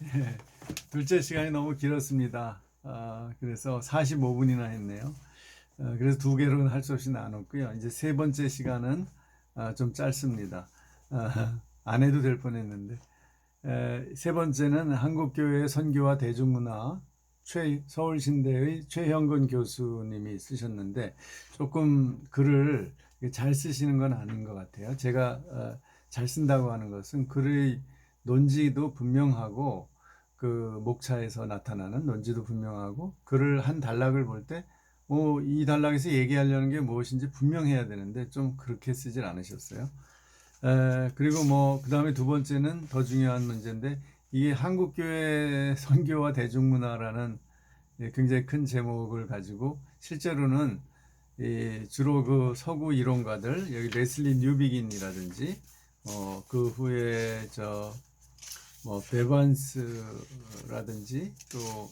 예, 둘째 시간이 너무 길었습니다. 그래서 45분이나 했네요. 그래서 두 개로는 할 수 없이 나눴고요. 이제 세 번째 시간은 좀 짧습니다. 안 해도 될 뻔했는데. 세 번째는 한국교회 선교와 대중문화 서울신대의 최형근 교수님이 쓰셨는데 조금 글을 잘 쓰시는 건 아닌 것 같아요. 제가 잘 쓴다고 하는 것은 글의 논지도 분명하고 그 목차에서 나타나는 논지도 분명하고 글을 한 단락을 볼 때 이 단락에서 얘기하려는 게 무엇인지 분명해야 되는데 좀 그렇게 쓰질 않으셨어요. 그리고 뭐 그다음에 두 번째는 더 중요한 문제인데 이게 한국교회 선교와 대중문화라는 굉장히 큰 제목을 가지고 실제로는 주로 그 서구 이론가들 여기 레슬리 뉴비긴이라든지 그 후에 뭐 베반스라든지 또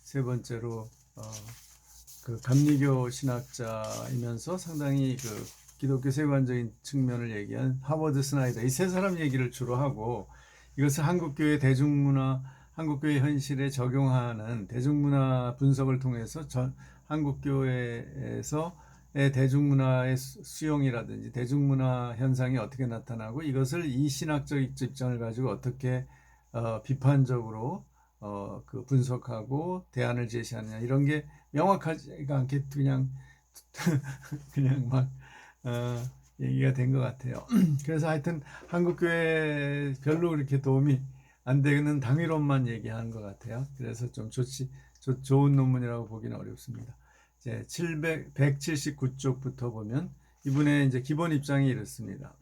세 번째로 그 감리교 신학자이면서 상당히 그 기독교 세관적인 측면을 얘기한 하버드 스나이더 이 세 사람 얘기를 주로 하고 이것을 한국교회 대중문화 한국교회 현실에 적용하는 대중문화 분석을 통해서 한국교회에서의 대중문화의 수용이라든지 대중문화 현상이 어떻게 나타나고 이것을 이 신학적 입장을 가지고 어떻게 비판적으로 그 분석하고 대안을 제시하느냐 이런 게 명확하지가 않게 그냥 그냥 막 어, 얘기가 된 것 같아요. 그래서 하여튼 한국교회 별로 그렇게 도움이 안 되는 당위론만 얘기하는 것 같아요. 그래서 좀 좋은 논문이라고 보기는 어렵습니다. 이제 179쪽부터 보면 이분의 이제 기본 입장이 이렇습니다.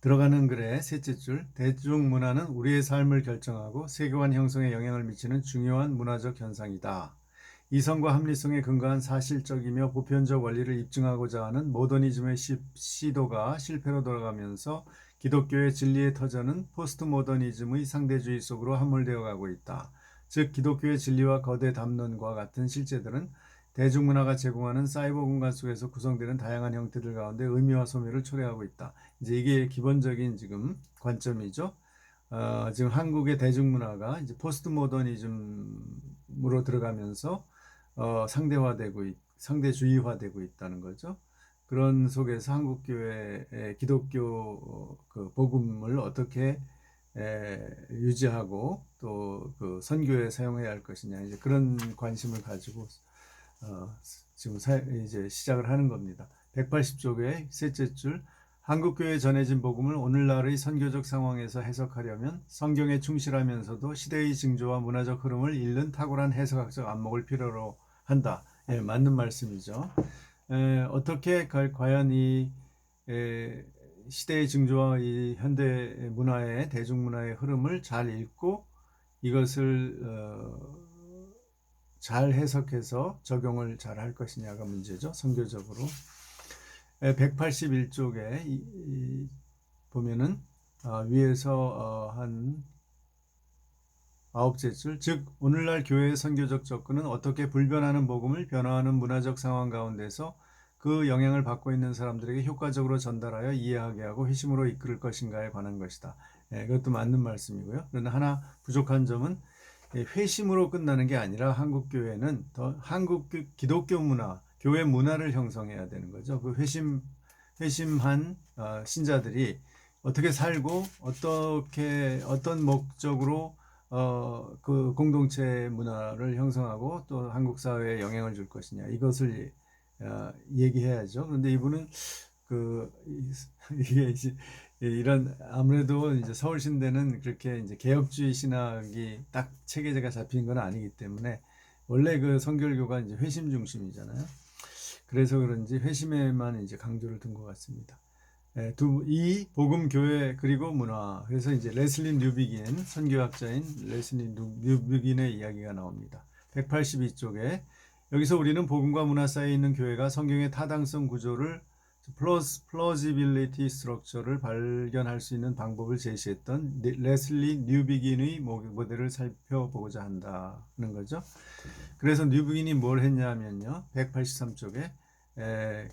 들어가는 글의 셋째 줄, 대중문화는 우리의 삶을 결정하고 세계관 형성에 영향을 미치는 중요한 문화적 현상이다. 이성과 합리성에 근거한 사실적이며 보편적 원리를 입증하고자 하는 모더니즘의 시도가 실패로 돌아가면서 기독교의 진리의 터전은 포스트 모더니즘의 상대주의 속으로 함몰되어 가고 있다. 즉 기독교의 진리와 거대 담론과 같은 실제들은 대중문화가 제공하는 사이버 공간 속에서 구성되는 다양한 형태들 가운데 의미와 소멸을 초래하고 있다. 이제 이게 기본적인 지금 관점이죠. 지금 한국의 대중문화가 이제 포스트 모더니즘으로 들어가면서 상대주의화되고 있다는 거죠. 그런 속에서 한국교회의 기독교 그 복음을 어떻게 유지하고 또 그 선교에 사용해야 할 것이냐 이제 그런 관심을 가지고 지금 이제 시작을 하는 겁니다. 180쪽의 셋째 줄 한국교회에 전해진 복음을 오늘날의 선교적 상황에서 해석하려면 성경에 충실하면서도 시대의 징조와 문화적 흐름을 읽는 탁월한 해석학적 안목을 필요로 한다. 맞는 말씀이죠. 어떻게 과연 이 시대의 징조와 이 현대 문화의 대중문화의 흐름을 잘 읽고 이것을 잘 해석해서 적용을 잘 할 것이냐가 문제죠. 선교적으로. 181쪽에 보면은 위에서 한 아홉째 줄, 즉 오늘날 교회의 선교적 접근은 어떻게 불변하는 복음을 변화하는 문화적 상황 가운데서 그 영향을 받고 있는 사람들에게 효과적으로 전달하여 이해하게 하고 회심으로 이끌 것인가에 관한 것이다. 그것도 맞는 말씀이고요. 그러나 하나 부족한 점은 회심으로 끝나는 게 아니라 한국 교회는 더 한국 기독교 문화, 교회 문화를 형성해야 되는 거죠. 그 회심한 신자들이 어떻게 살고 어떤 목적으로 그 공동체 문화를 형성하고 또 한국 사회에 영향을 줄 것이냐 이것을 얘기해야죠. 그런데 이분은 그 이게 이제 이런 아무래도 이제 서울신대는 그렇게 이제 개혁주의 신학이 딱 체계가 잡힌 건 아니기 때문에 원래 그 성결교가 이제 회심 중심이잖아요. 그래서 그런지 회심에만 이제 강조를 둔 것 같습니다. 이 복음 교회 그리고 문화. 그래서 이제 레슬리 뉴비긴 선교학자인 레슬리 뉴비긴의 이야기가 나옵니다. 182쪽에 여기서 우리는 복음과 문화 사이에 있는 교회가 성경의 타당성 구조를 플러지빌리티 스트럭처를 발견할 수 있는 방법을 제시했던 레슬리 뉴비긴의 모델을 살펴보고자 한다는 거죠. 그래서 뉴비긴이 뭘 했냐면요. 183쪽에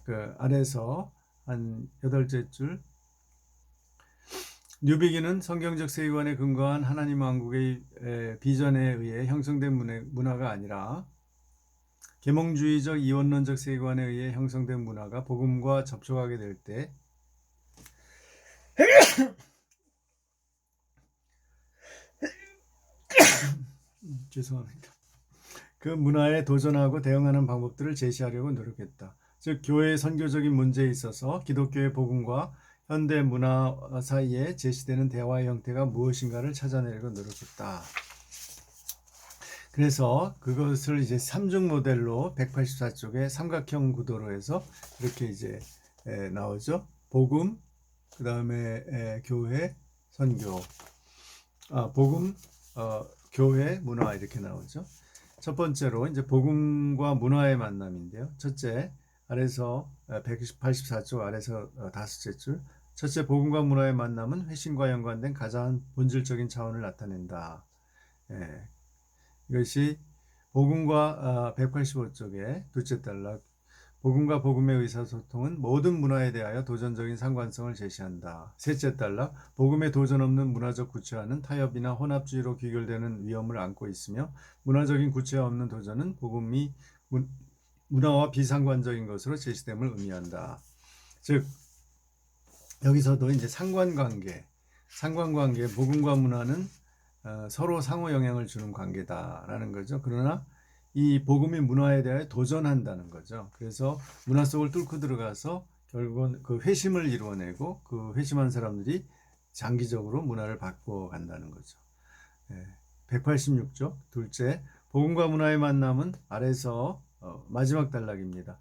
그 아래서 한 8째 줄 뉴비기는 성경적 세계관에 근거한 하나님 왕국의 비전에 의해 형성된 문화가 아니라 계몽주의적 이원론적 세계관에 의해 형성된 문화가 복음과 접촉하게 될 때 죄송합니다. 그 문화에 도전하고 대응하는 방법들을 제시하려고 노력했다. 즉 교회의 선교적인 문제에 있어서 기독교의 복음과 현대 문화 사이에 제시되는 대화의 형태가 무엇인가를 찾아내려고 노력했다. 그래서 그것을 이제 삼중 모델로 184쪽의 삼각형 구도로 해서 이렇게 이제 나오죠. 복음, 그 다음에 교회, 선교, 복음, 교회, 문화 이렇게 나오죠. 첫 번째로 이제 복음과 문화의 만남인데요. 첫째, 아래서 184쪽 아래서 다섯째 줄. 첫째, 복음과 문화의 만남은 회심과 연관된 가장 본질적인 차원을 나타낸다. 이것이 복음과 185쪽의 둘째 단락. 복음과 복음의 의사소통은 모든 문화에 대하여 도전적인 상관성을 제시한다. 셋째 단락. 복음에 도전 없는 문화적 구체화는 타협이나 혼합주의로 귀결되는 위험을 안고 있으며 문화적인 구체화 없는 도전은 복음이 문화와 비상관적인 것으로 제시됨을 의미한다. 즉 여기서도 이제 상관관계, 복음과 문화는 서로 상호 영향을 주는 관계다라는 거죠. 그러나 이 복음이 문화에 대해 도전한다는 거죠. 그래서 문화 속을 뚫고 들어가서 결국은 그 회심을 이루어내고 그 회심한 사람들이 장기적으로 문화를 바꿔 간다는 거죠. 186쪽 둘째, 복음과 문화의 만남은 아래서 마지막 단락입니다.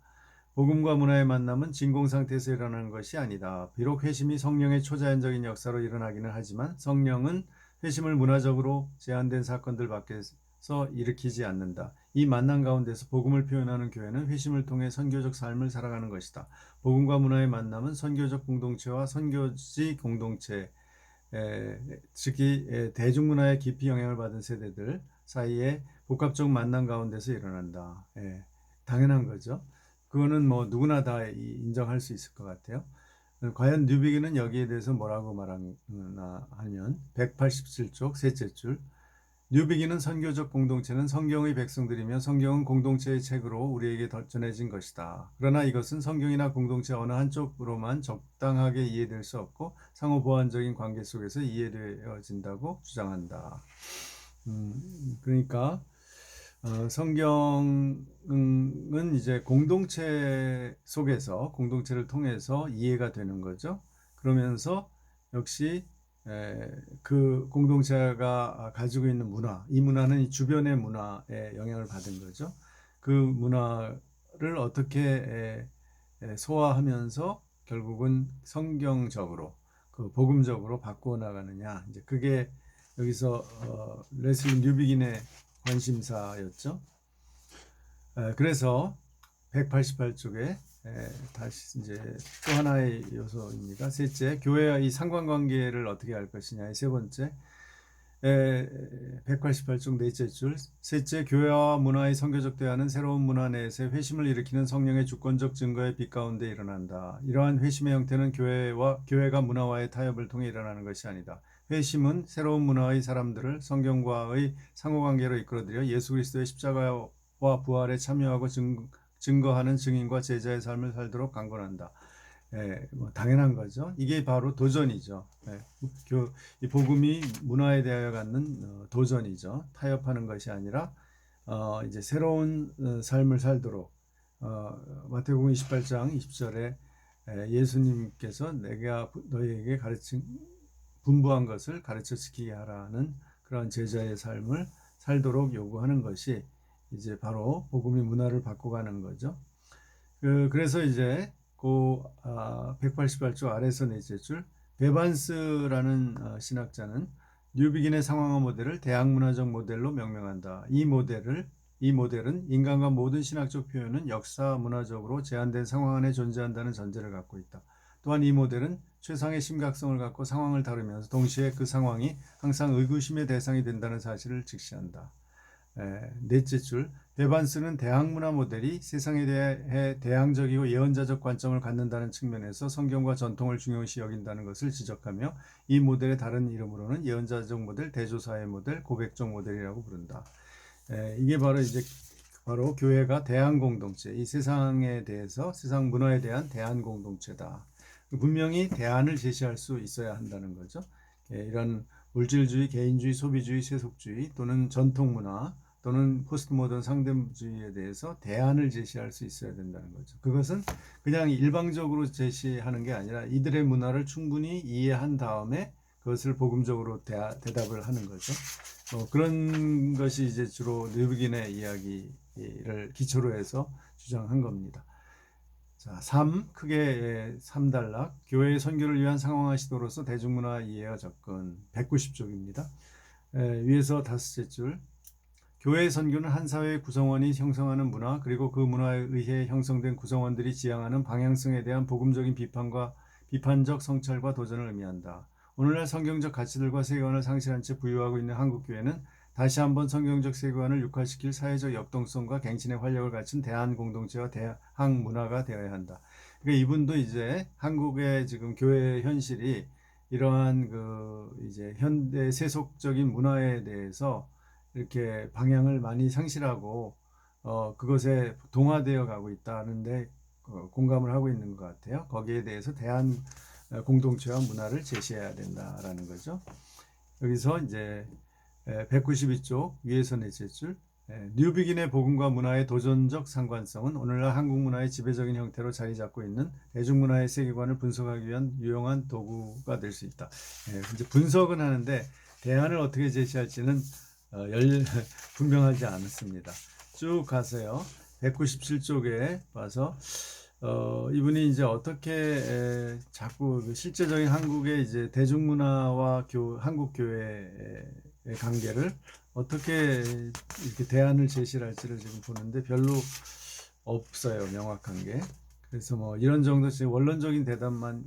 복음과 문화의 만남은 진공 상태에서 일어나는 것이 아니다. 비록 회심이 성령의 초자연적인 역사로 일어나기는 하지만 성령은 회심을 문화적으로 제한된 사건들 밖에서 일으키지 않는다. 이 만남 가운데서 복음을 표현하는 교회는 회심을 통해 선교적 삶을 살아가는 것이다. 복음과 문화의 만남은 선교적 공동체와 선교지 공동체, 특히 대중문화에 깊이 영향을 받은 세대들 사이에 복합적 만남 가운데서 일어난다. 당연한 거죠. 그거는 뭐 누구나 다 인정할 수 있을 것 같아요. 과연 뉴비기는 여기에 대해서 뭐라고 말하나 하면 187쪽 셋째 줄. 뉴비기는 선교적 공동체는 성경의 백성들이며 성경은 공동체의 책으로 우리에게 전해진 것이다. 그러나 이것은 성경이나 공동체 어느 한쪽으로만 적당하게 이해될 수 없고 상호 보완적인 관계 속에서 이해되어진다고 주장한다. 그러니까 성경은 이제 공동체 속에서 공동체를 통해서 이해가 되는 거죠. 그러면서 역시 그 공동체가 가지고 있는 문화, 이 문화는 이 주변의 문화에 영향을 받은 거죠. 그 문화를 어떻게 소화하면서 결국은 성경적으로, 그 복음적으로 바꾸어 나가느냐. 이제 그게 여기서 레슬리 뉴비긴의 관심사였죠. 그래서 188쪽에 다시 이제 또 하나의 요소입니다. 셋째, 교회와 이 상관관계를 어떻게 할 것이냐. 세 번째, 188쪽 넷째 줄. 셋째, 교회와 문화의 선교적 대화는 새로운 문화 내에서 회심을 일으키는 성령의 주권적 증거의 빛 가운데 일어난다. 이러한 회심의 형태는 교회가 문화와의 타협을 통해 일어나는 것이 아니다. 회심은 새로운 문화의 사람들을 성경과의 상호관계로 이끌어들여 예수 그리스도의 십자가와 부활에 참여하고 증거하는 증인과 제자의 삶을 살도록 강권한다. 뭐 당연한 거죠. 이게 바로 도전이죠. 이 복음이 문화에 대하여 갖는 도전이죠. 타협하는 것이 아니라 이제 새로운 삶을 살도록 마태복음 28장 20절에 예수님께서 내가 너희에게 분부한 것을 가르쳐 지키게 하라는 그런 제자의 삶을 살도록 요구하는 것이 이제 바로 복음이 문화를 바꿔가는 거죠. 그래서 이제 그 188쪽 아래서 넷째 줄 베반스라는 신학자는 뉴비긴의 상황화 모델을 대학문화적 모델로 명명한다. 이 모델은 인간과 모든 신학적 표현은 역사 문화적으로 제한된 상황 안에 존재한다는 전제를 갖고 있다. 또한 이 모델은 최상의 심각성을 갖고 상황을 다루면서 동시에 그 상황이 항상 의구심의 대상이 된다는 사실을 직시한다. 넷째 줄 베반스는 대항 문화 모델이 세상에 대해 대항적이고 예언자적 관점을 갖는다는 측면에서 성경과 전통을 중요시 여긴다는 것을 지적하며 이 모델의 다른 이름으로는 예언자적 모델, 대조사의 모델, 고백적 모델이라고 부른다. 이게 바로 교회가 대한 공동체, 이 세상에 대해서 세상 문화에 대한 대한 공동체다. 분명히 대안을 제시할 수 있어야 한다는 거죠. 이런 물질주의, 개인주의, 소비주의, 세속주의 또는 전통 문화 또는 포스트 모던 상대주의에 대해서 대안을 제시할 수 있어야 된다는 거죠. 그것은 그냥 일방적으로 제시하는 게 아니라 이들의 문화를 충분히 이해한 다음에 그것을 복음적으로 대답을 하는 거죠. 그런 것이 이제 주로 뉴비긴의 이야기를 기초로 해서 주장한 겁니다. 자, 크게 3단락. 교회의 선교를 위한 상황화 시도로서 대중문화 이해와 접근. 190쪽입니다. 위에서 다섯째 줄. 교회의 선교는 한 사회의 구성원이 형성하는 문화, 그리고 그 문화에 의해 형성된 구성원들이 지향하는 방향성에 대한 복음적인 비판적 성찰과 도전을 의미한다. 오늘날 성경적 가치들과 세계관을 상실한 채 부유하고 있는 한국교회는 다시 한번 성경적 세계관을 육화시킬 사회적 역동성과 갱신의 활력을 갖춘 대한 공동체와 대항 문화가 되어야 한다. 그러니까 이분도 이제 한국의 지금 교회 현실이 이러한 이제 현대 세속적인 문화에 대해서 이렇게 방향을 많이 상실하고 그것에 동화되어 가고 있다는데 공감을 하고 있는 것 같아요. 거기에 대해서 대한 공동체와 문화를 제시해야 된다라는 거죠. 여기서 이제 192쪽 위에서 넷째 줄. 뉴비긴의 복음과 문화의 도전적 상관성은 오늘날 한국 문화의 지배적인 형태로 자리 잡고 있는 대중문화의 세계관을 분석하기 위한 유용한 도구가 될 수 있다. 이제 분석은 하는데 대안을 어떻게 제시할지는 분명하지 않습니다. 쭉 가세요. 197쪽에 와서 이분이 이제 어떻게 자꾸 실제적인 한국의 이제 대중문화와 한국 교회의 관계를 어떻게 이렇게 대안을 제시할지를 지금 보는데 별로 없어요, 명확한 게. 그래서 뭐 이런 정도 원론적인 대답만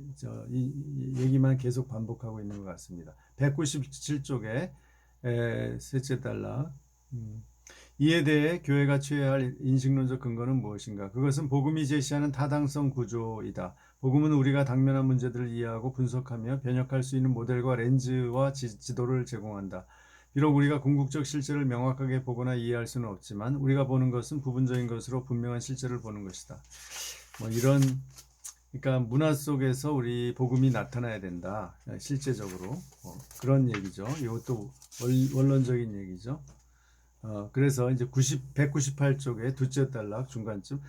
이 얘기만 계속 반복하고 있는 것 같습니다. 197쪽에 셋째 단락. 이에 대해 교회가 취해야 할 인식론적 근거는 무엇인가? 그것은 복음이 제시하는 타당성 구조이다. 복음은 우리가 당면한 문제들을 이해하고 분석하며 변혁할 수 있는 모델과 렌즈와 지도를 제공한다. 비록 우리가 궁극적 실제를 명확하게 보거나 이해할 수는 없지만 우리가 보는 것은 부분적인 것으로 분명한 실제를 보는 것이다. 뭐 그러니까 문화 속에서 우리 복음이 나타나야 된다. 실제적으로 그런 얘기죠. 이것도 원론적인 얘기죠. 그래서 이제 198쪽에 둘째 단락 중간쯤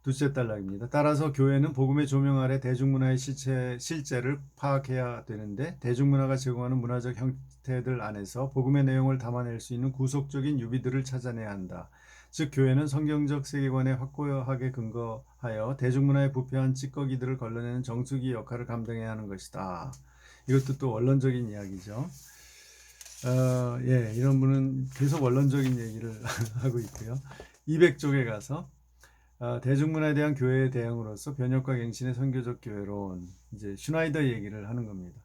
둘째 단락입니다. 따라서 교회는 복음의 조명 아래 대중문화의 실제를 파악해야 되는데 대중문화가 제공하는 문화적 형태들 안에서 복음의 내용을 담아낼 수 있는 구속적인 유비들을 찾아내야 한다. 즉 교회는 성경적 세계관에 확고하게 근거하여 대중문화의 부패한 찌꺼기들을 걸러내는 정수기 역할을 감당해야 하는 것이다. 이것도 또 원론적인 이야기죠. 이런 분은 계속 원론적인 얘기를 하고 있고요. 200쪽에 가서 대중문화에 대한 교회의 대응으로서 변혁과 갱신의 선교적 교회론, 이제 슈나이더 얘기를 하는 겁니다.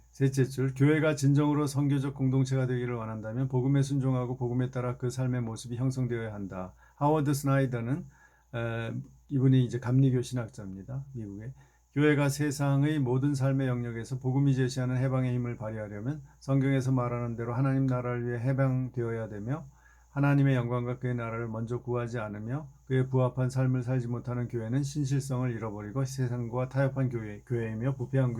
셋째 줄, 교회가 진정으로 선교적 공동체가 되기를 원한다면 복음에 순종하고 복음에 따라 그 삶의 모습이 형성되어야 한다. 하워드 스나이더는 이분이 이제 감리교 신학자입니다. 미국의. 교회가 세상의 모든 삶의 영역에서 복음이 제시하는 해방의 힘을 발휘하려면 성경에서 말하는 대로 하나님 나라를 위해 해방되어야 되며 하나님의 영광과 그의 나라를 먼저 구하지 않으며 그에 부합한 삶을 살지 못하는 교회는 신실성을 잃어버리고 세상과 타협한 교회이며 부패한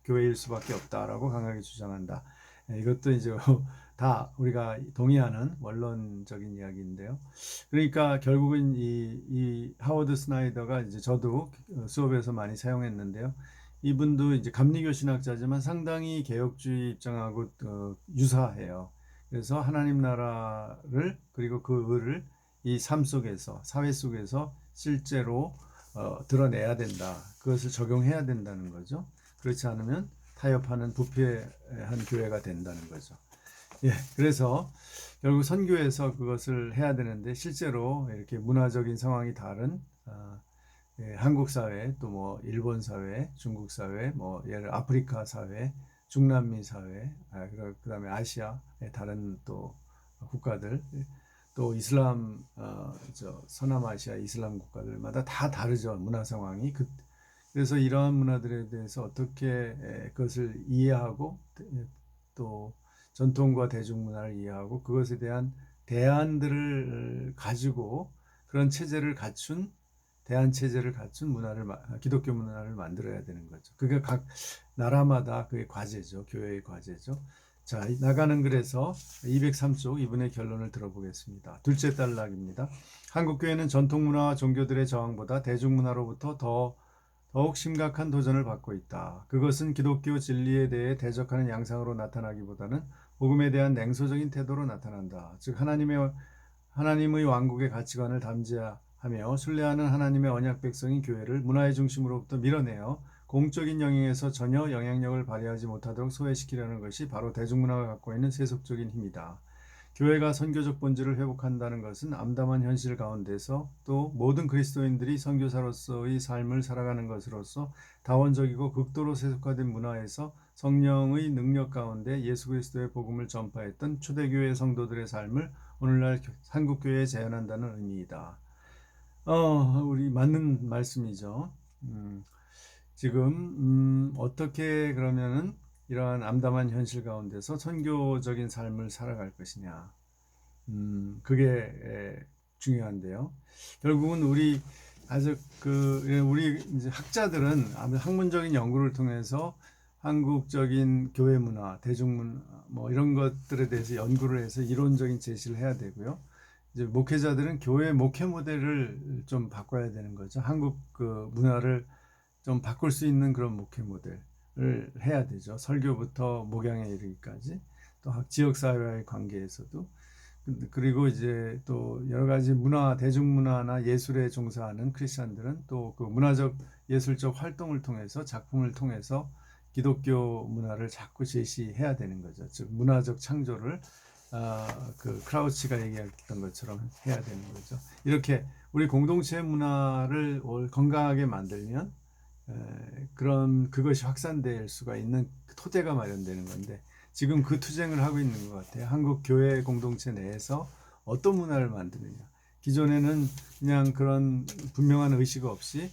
교회일 수밖에 없다라고 강하게 주장한다. 이것도 이제 다 우리가 동의하는 원론적인 이야기인데요. 그러니까 결국은 이 하워드 스나이더가 이제 저도 수업에서 많이 사용했는데요. 이분도 이제 감리교 신학자지만 상당히 개혁주의 입장하고 유사해요. 그래서 하나님 나라를 그리고 그 의를 이 삶 속에서 사회 속에서 실제로 드러내야 된다. 그것을 적용해야 된다는 거죠. 그렇지 않으면 타협하는 부패한 교회가 된다는 거죠. 그래서 결국 선교에서 그것을 해야 되는데 실제로 이렇게 문화적인 상황이 다른 한국 사회 또 뭐 일본 사회, 중국 사회, 뭐 예를 아프리카 사회, 중남미 사회, 그다음에 아시아의 다른 또 국가들 또 이슬람 서남아시아 이슬람 국가들마다 다 다르죠. 문화 상황이. 그래서 이러한 문화들에 대해서 어떻게 그것을 이해하고 또 전통과 대중문화를 이해하고 그것에 대한 대안들을 가지고 그런 체제를 갖춘 대안 체제를 갖춘 기독교 문화를 만들어야 되는 거죠. 그게 각 나라마다 그게 과제죠. 교회의 과제죠. 자, 나가는 글에서 203쪽 이분의 결론을 들어보겠습니다. 둘째 단락입니다. 한국교회는 전통문화와 종교들의 저항보다 대중문화로부터 더욱 심각한 도전을 받고 있다. 그것은 기독교 진리에 대해 대적하는 양상으로 나타나기보다는 복음에 대한 냉소적인 태도로 나타난다. 즉 하나님의 왕국의 가치관을 담지하며 순례하는 하나님의 언약 백성인 교회를 문화의 중심으로부터 밀어내어 공적인 영역에서 전혀 영향력을 발휘하지 못하도록 소외시키려는 것이 바로 대중문화가 갖고 있는 세속적인 힘이다. 교회가 선교적 본질을 회복한다는 것은 암담한 현실 가운데서 또 모든 그리스도인들이 선교사로서의 삶을 살아가는 것으로서 다원적이고 극도로 세속화된 문화에서 성령의 능력 가운데 예수 그리스도의 복음을 전파했던 초대교회 성도들의 삶을 오늘날 한국교회에 재현한다는 의미이다. 우리 맞는 말씀이죠. 지금 어떻게 그러면은 이러한 암담한 현실 가운데서 선교적인 삶을 살아갈 것이냐. 그게 중요한데요. 결국은 우리 이제 학자들은 학문적인 연구를 통해서 한국적인 교회 문화, 대중문화 뭐 이런 것들에 대해서 연구를 해서 이론적인 제시를 해야 되고요. 이제 목회자들은 교회 목회 모델을 좀 바꿔야 되는 거죠. 한국 그 문화를 좀 바꿀 수 있는 그런 목회 모델을 해야 되죠. 설교부터 목양에 이르기까지 또 지역 사회와의 관계에서도 그리고 이제 또 여러 가지 대중문화나 예술에 종사하는 크리스천들은 또 그 문화적 예술적 활동을 통해서 작품을 통해서 기독교 문화를 자꾸 제시해야 되는 거죠. 즉 문화적 창조를 그 크라우치가 얘기했던 것처럼 해야 되는 거죠. 이렇게 우리 공동체 문화를 건강하게 만들면 그것이 확산될 수가 있는 토대가 마련되는 건데 지금 그 투쟁을 하고 있는 것 같아요. 한국 교회 공동체 내에서 어떤 문화를 만드느냐. 기존에는 그냥 그런 분명한 의식 없이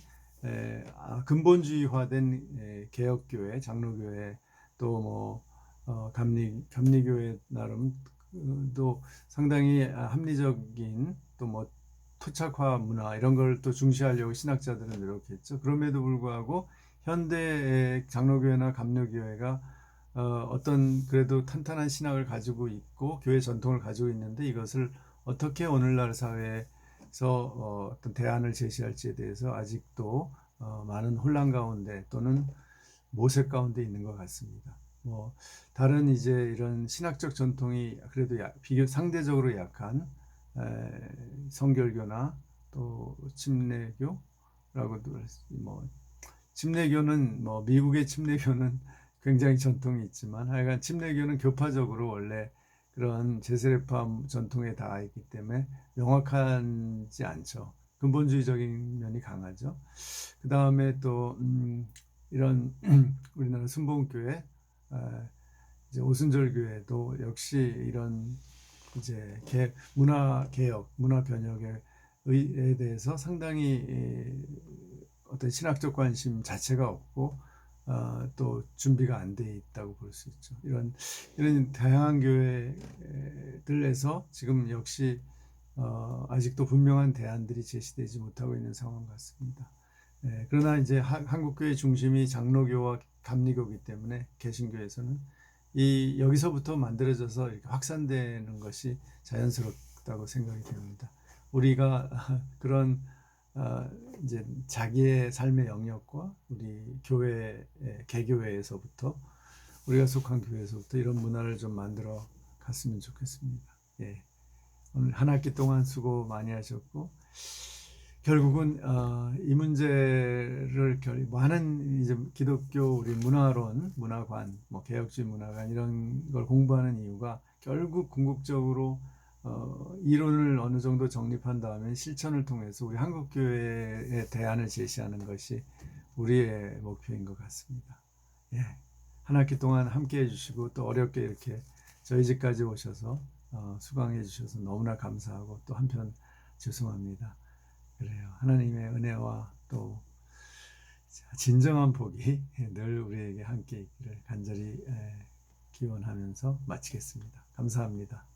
근본주의화된 개혁교회, 장로교회 또 감리교회 나름 또 상당히 합리적인 또 토착화 문화 이런 걸 또 중시하려고 신학자들은 노력했죠. 그럼에도 불구하고 현대의 장로교회나 감리교회가 어떤 그래도 탄탄한 신학을 가지고 있고 교회 전통을 가지고 있는데 이것을 어떻게 오늘날 사회에서 어떤 대안을 제시할지에 대해서 아직도 많은 혼란 가운데 또는 모색 가운데 있는 것 같습니다. 다른 이제 이런 신학적 전통이 그래도 상대적으로 약한 성결교나 또 침례교라고도 침례교는 미국의 침례교는 굉장히 전통이 있지만 하여간 침례교는 교파적으로 원래 그런 제세례파 전통에 닿아 있기 때문에 명확하지 않죠. 근본주의적인 면이 강하죠. 그 다음에 또 이런 우리나라 순복음교회 이제 오순절교회도 역시 이런 이제 문화 개혁, 문화 변혁에 대해서 상당히 어떤 신학적 관심 자체가 없고 또 준비가 안 돼 있다고 볼 수 있죠. 이런 다양한 교회들에서 지금 역시 아직도 분명한 대안들이 제시되지 못하고 있는 상황 같습니다. 그러나 이제 한국교회 중심이 장로교와 감리교이기 때문에 개신교에서는 여기서부터 만들어져서 이렇게 확산되는 것이 자연스럽다고 생각이 됩니다. 우리가 그런 이제 자기의 삶의 영역과 우리 개교회에서부터 우리가 속한 교회에서부터 이런 문화를 좀 만들어 갔으면 좋겠습니다. 예. 오늘 한 학기 동안 수고 많이 하셨고 결국은 이 문제를 많은 이제 기독교 우리 문화론, 문화관, 개혁주의 문화관 이런 걸 공부하는 이유가 결국 궁극적으로 이론을 어느 정도 정립한 다음에 실천을 통해서 우리 한국교회의 대안을 제시하는 것이 우리의 목표인 것 같습니다. 예. 한 학기 동안 함께 해주시고 또 어렵게 이렇게 저희 집까지 오셔서 수강해 주셔서 너무나 감사하고 또 한편 죄송합니다. 그래요. 하나님의 은혜와 또 진정한 복이 늘 우리에게 함께 있기를 간절히 기원하면서 마치겠습니다. 감사합니다.